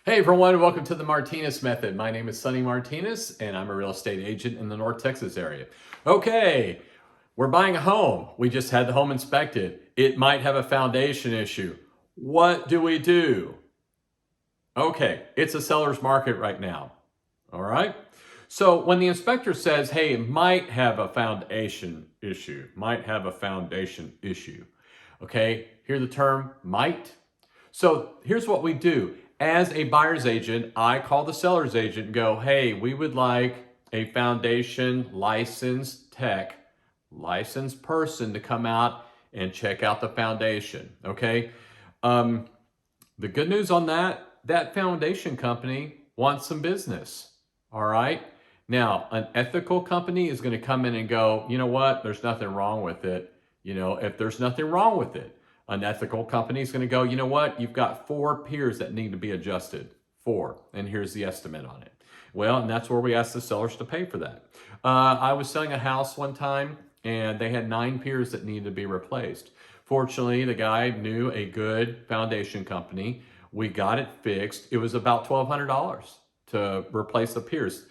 Hey everyone, welcome to the Martinez method. My name is Sonny Martinez and I'm a real estate agent in the North Texas area. Okay, we're buying a home. We just had the home inspected. It might have a foundation issue. What do we do? Okay, it's a seller's market right now. All right. So when the inspector says, hey, it might have a foundation issue, Okay, hear the term might? So here's what we do. As a buyer's agent, I call the seller's agent and go, hey, we would like a foundation licensed tech, licensed person to come out and check out the foundation. Okay. The good news on that foundation company wants some business. All right. Now, an ethical company is going to come in and go, you know what? There's nothing wrong with it. If there's nothing wrong with it, an ethical company is going to go, you know what? You've got 4 piers that need to be adjusted. 4. And here's the estimate on it. Well, and that's where we ask the sellers to pay for that. I was selling a house one time and they had 9 piers that needed to be replaced. Fortunately, the guy knew a good foundation company. We got it fixed. It was about $1,200 to replace the piers.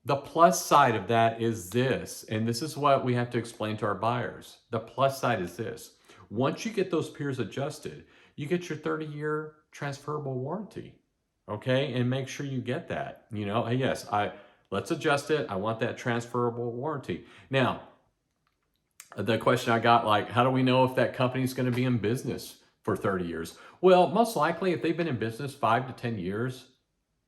The plus side of that is this, and this is what we have to explain to our buyers. The plus side is this. Once you get those piers adjusted, you get your 30-year transferable warranty, okay? And make sure you get that. Hey, yes, let's adjust it. I want that transferable warranty. Now, the question I got, like, how do we know if that company is going to be in business for 30 years? Well, most likely, if they've been in business 5 to 10 years,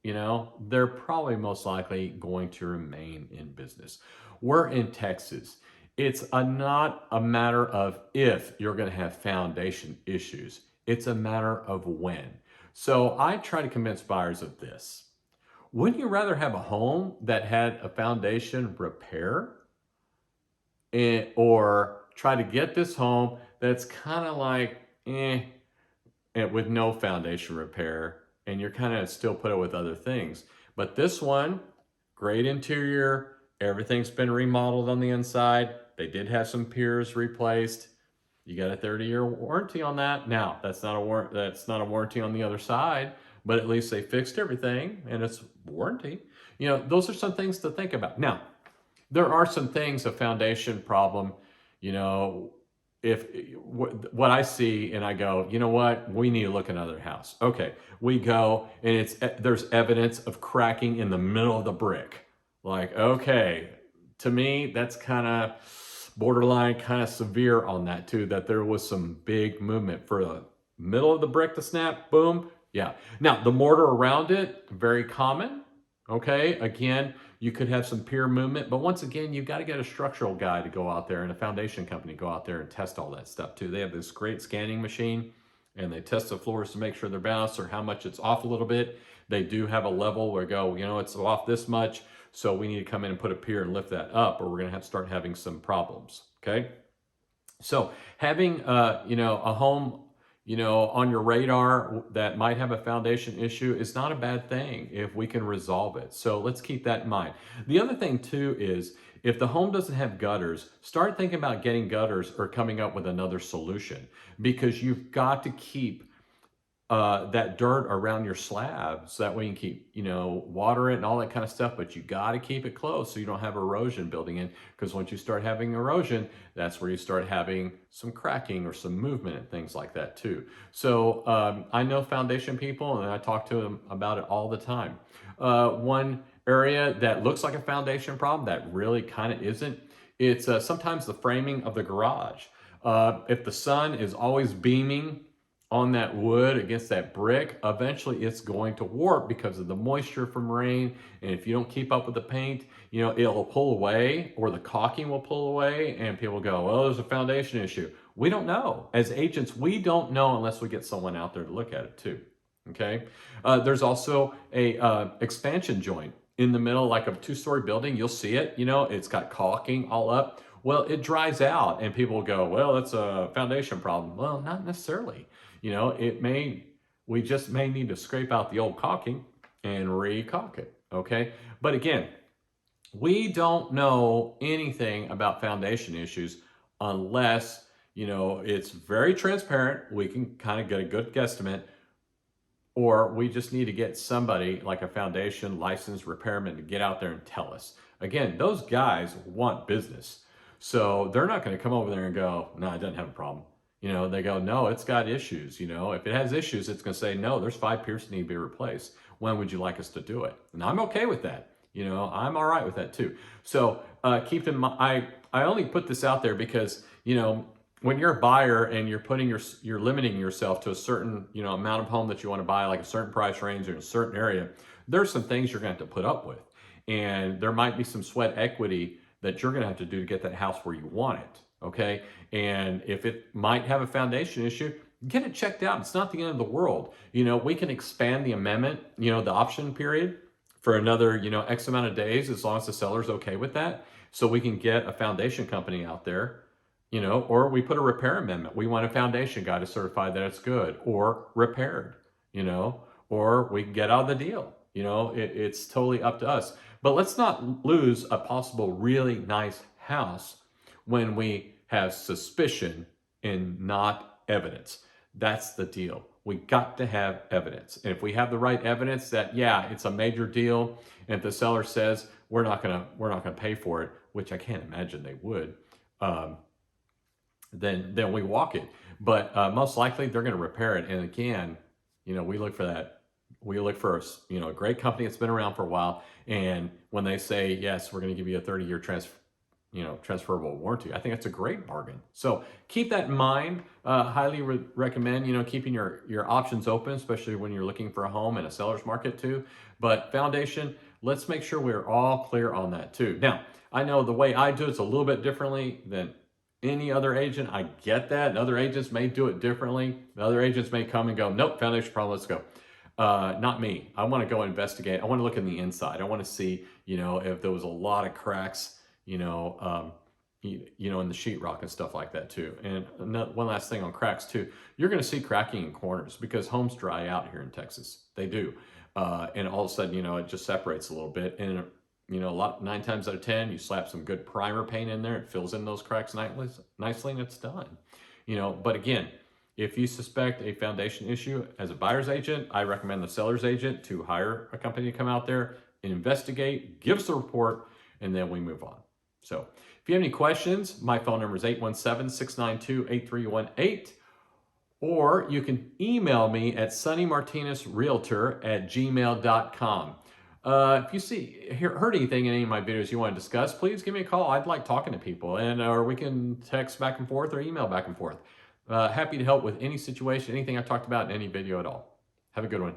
they're probably most likely going to remain in business. We're in Texas. It's not a matter of if you're going to have foundation issues. It's a matter of when. So I try to convince buyers of this. Wouldn't you rather have a home that had a foundation repair or try to get this home that's kind of like, with no foundation repair, and you're kind of still put it with other things? But this one, great interior, everything's been remodeled on the inside. They did have some piers replaced. You got a 30-year warranty on that. Now, that's not a warranty on the other side, but at least they fixed everything and it's warranty. Those are some things to think about. Now, there are some things, a foundation problem, if what I see and I go, you know what, we need to look at another house. Okay, we go and there's evidence of cracking in the middle of the brick. Like, okay, to me, that's kind of borderline, kind of severe on that too, that there was some big movement for the middle of the brick to snap, boom. Yeah. Now, the mortar around it, very common. Okay, again, you could have some pier movement, but once again, you've got to get a structural guy to go out there and a foundation company to go out there and test all that stuff too. They have this great scanning machine and they test the floors to make sure they're balanced or how much it's off a little bit. They do have a level where it's off this much, so we need to come in and put a pier and lift that up, or we're going to have to start having some problems. Okay, so having a home on your radar that might have a foundation issue is not a bad thing if we can resolve it. So let's keep that in mind. The other thing too is if the home doesn't have gutters, start thinking about getting gutters or coming up with another solution, because you've got to keep that dirt around your slab so that way you can keep, water it and all that kind of stuff, but you got to keep it close so you don't have erosion building in, because once you start having erosion, that's where you start having some cracking or some movement and things like that too. So I know foundation people and I talk to them about it all the time. One area that looks like a foundation problem that really kind of isn't, it's sometimes the framing of the garage. If the sun is always beaming on that wood against that brick, eventually it's going to warp because of the moisture from rain. And if you don't keep up with the paint, it'll pull away, or the caulking will pull away, and people go, well, there's a foundation issue. We don't know. As agents, we don't know unless we get someone out there to look at it too. Okay. There's also a expansion joint in the middle, like a 2-story building. You'll see it, it's got caulking all up. Well, it dries out and people go, well, that's a foundation problem. Well, not necessarily. We just may need to scrape out the old caulking and re-caulk it, okay? But again, we don't know anything about foundation issues unless, it's very transparent. We can kind of get a good guesstimate. or we just need to get somebody like a foundation licensed repairman to get out there and tell us. Again, those guys want business. So they're not going to come over there and go, no, it doesn't have a problem. They go, no, it's got issues. If it has issues, it's going to say, no, there's 5 piers that need to be replaced. When would you like us to do it? And I'm okay with that. I'm all right with that too. So keep in mind, I only put this out there because, when you're a buyer and you're limiting yourself to a certain, amount of home that you want to buy, like a certain price range or in a certain area, there's some things you're going to have to put up with. And there might be some sweat equity that you're going to have to do to get that house where you want it. Okay. And if it might have a foundation issue, get it checked out. It's not the end of the world. We can expand the amendment, the option period for another, X amount of days, as long as the seller's okay with that. So we can get a foundation company out there, or we put a repair amendment. We want a foundation guy to certify that it's good or repaired, or we can get out of the deal. It's totally up to us. But let's not lose a possible really nice house when we have suspicion and not evidence. That's the deal. We got to have evidence. And if we have the right evidence that, yeah, it's a major deal, and if the seller says we're not gonna pay for it, which I can't imagine they would, then we walk it. But most likely they're going to repair it. And again, we look for that. We look for a great company that's been around for a while. And when they say, yes, we're going to give you a 30-year transferable warranty, I think that's a great bargain. So keep that in mind. Highly recommend, keeping your options open, especially when you're looking for a home in a seller's market too. But foundation, let's make sure we're all clear on that too. Now, I know the way I do it's a little bit differently than any other agent. I get that. And other agents may do it differently. The other agents may come and go, nope, foundation problem, let's go. Not me. I want to go investigate. I want to look in the inside. I want to see, if there was a lot of cracks, in the sheetrock and stuff like that too. And one last thing on cracks too, you're going to see cracking in corners because homes dry out here in Texas. They do. And all of a sudden, it just separates a little bit. And 9 times out of 10, you slap some good primer paint in there, it fills in those cracks nicely, and it's done. But again, if you suspect a foundation issue as a buyer's agent, I recommend the seller's agent to hire a company to come out there, investigate, give us a report, and then we move on. So if you have any questions, my phone number is 817-692-8318, or you can email me at sonnymartinezrealtor@gmail.com. If you heard anything in any of my videos you want to discuss, please give me a call. I'd like talking to people, or we can text back and forth or email back and forth. Happy to help with any situation, anything I talked about in any video at all. Have a good one.